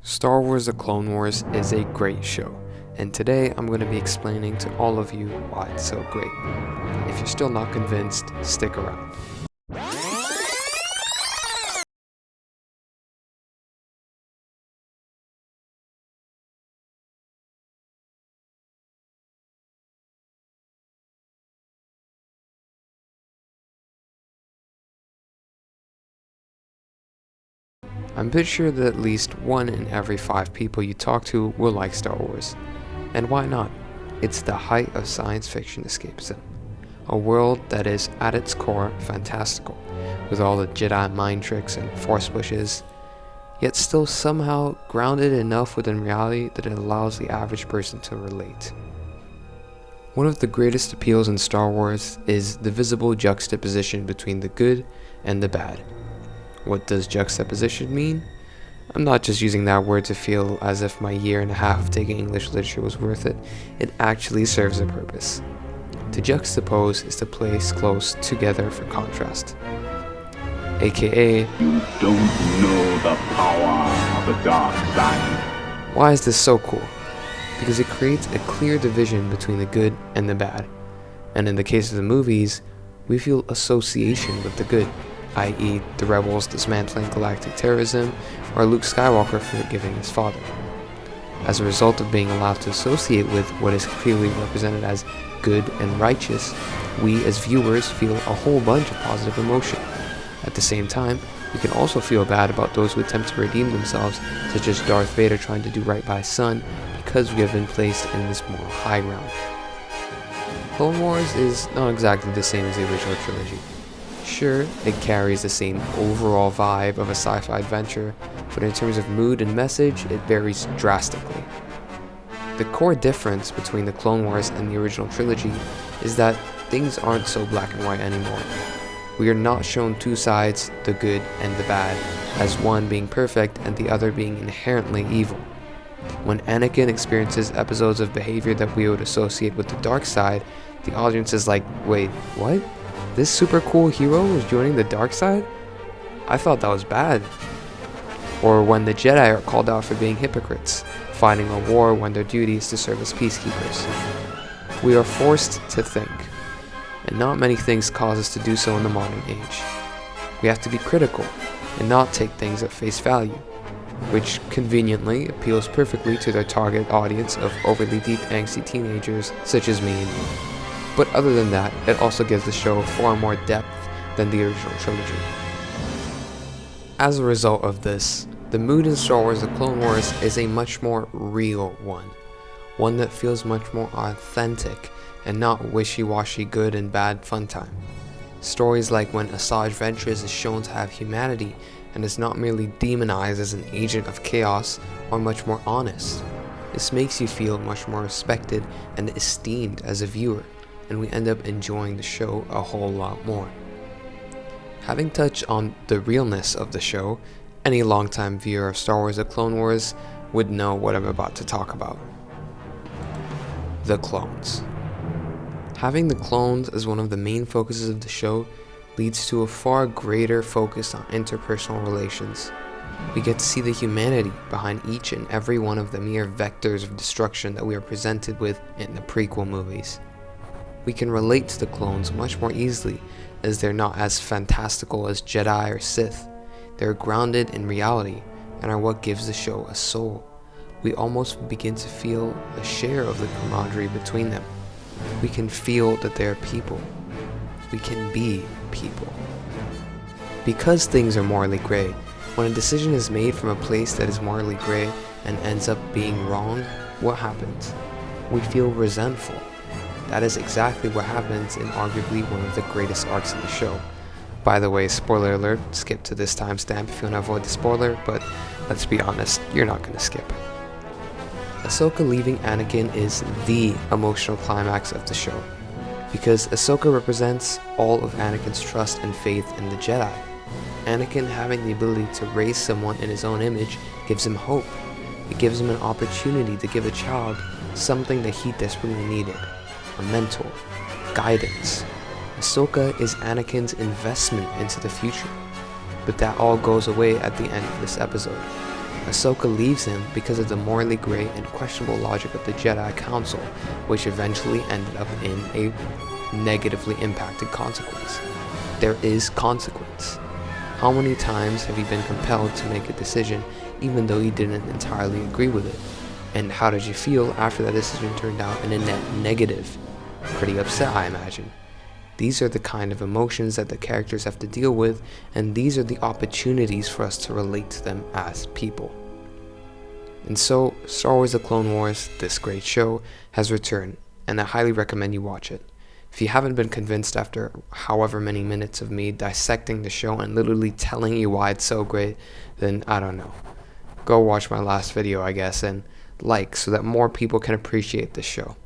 Star Wars The Clone Wars is a great show, and today I'm going to be explaining to all of you why it's so great. If you're still not convinced, stick around. I'm pretty sure that at least 1 in every 5 people you talk to will like Star Wars. And why not? It's the height of science fiction escapism. A world that is, at its core, fantastical, with all the Jedi mind tricks and force pushes, yet still somehow grounded enough within reality that it allows the average person to relate. One of the greatest appeals in Star Wars is the visible juxtaposition between the good and the bad. What does juxtaposition mean? I'm not just using that word to feel as if my year and a half of taking English literature was worth it. It actually serves a purpose. To juxtapose is to place close together for contrast. AKA, You don't know the power of the dark side. why is this so cool? Because it creates a clear division between the good and the bad. And in the case of the movies, we feel association with the good, i.e. the rebels dismantling galactic terrorism, or Luke Skywalker forgiving his father. As a result of being allowed to associate with what is clearly represented as good and righteous, we as viewers feel a whole bunch of positive emotion. At the same time, we can also feel bad about those who attempt to redeem themselves, such as Darth Vader trying to do right by his son, because we have been placed in this moral high ground. Clone Wars is not exactly the same as the original trilogy. Sure, it carries the same overall vibe of a sci-fi adventure, but in terms of mood and message, it varies drastically. The core difference between the Clone Wars and the original trilogy is that things aren't so black and white anymore. We are not shown two sides, the good and the bad, as one being perfect and the other being inherently evil. When Anakin experiences episodes of behavior that we would associate with the dark side, the audience is like, wait, what? This super cool hero was joining the dark side? I thought that was bad. Or when the Jedi are called out for being hypocrites, fighting a war when their duty is to serve as peacekeepers. We are forced to think, and not many things cause us to do so in the modern age. We have to be critical and not take things at face value, which conveniently appeals perfectly to their target audience of overly deep angsty teenagers such as me and you. But other than that, it also gives the show far more depth than the original trilogy. As a result of this, the mood in Star Wars The Clone Wars is a much more real one that feels much more authentic and not wishy-washy good and bad fun time. Stories like when Asajj Ventress is shown to have humanity and is not merely demonized as an agent of chaos are much more honest. This makes you feel much more respected and esteemed as a viewer, and we end up enjoying the show a whole lot more. Having touched on the realness of the show, any longtime viewer of Star Wars The Clone Wars would know what I'm about to talk about. The clones. Having the clones as one of the main focuses of the show leads to a far greater focus on interpersonal relations. We get to see the humanity behind each and every one of the mere vectors of destruction that we are presented with in the prequel movies. We can relate to the clones much more easily, as they're not as fantastical as Jedi or Sith. They're grounded in reality and are what gives the show a soul. We almost begin to feel a share of the camaraderie between them. We can feel that they are people. We can be people. Because things are morally gray, when a decision is made from a place that is morally gray and ends up being wrong, what happens? We feel resentful. That is exactly what happens in arguably one of the greatest arcs in the show. By the way, spoiler alert, skip to this timestamp if you want to avoid the spoiler, but let's be honest, you're not going to skip. Ahsoka leaving Anakin is the emotional climax of the show, because Ahsoka represents all of Anakin's trust and faith in the Jedi. Anakin having the ability to raise someone in his own image gives him hope. It gives him an opportunity to give a child something that he desperately needed. A mentor, guidance. Ahsoka is Anakin's investment into the future, but that all goes away at the end of this episode. Ahsoka leaves him because of the morally gray and questionable logic of the Jedi Council, which eventually ended up in a negatively impacted consequence. There is consequence. How many times have you been compelled to make a decision even though you didn't entirely agree with it? And how did you feel after that decision turned out in a net negative? Pretty upset, I imagine. These are the kind of emotions that the characters have to deal with, and these are the opportunities for us to relate to them as people. And so, Star Wars The Clone Wars, this great show, has returned, and I highly recommend you watch it. If you haven't been convinced after however many minutes of me dissecting the show and literally telling you why it's so great, then I don't know. Go watch my last video, I guess, and like so that more people can appreciate this show.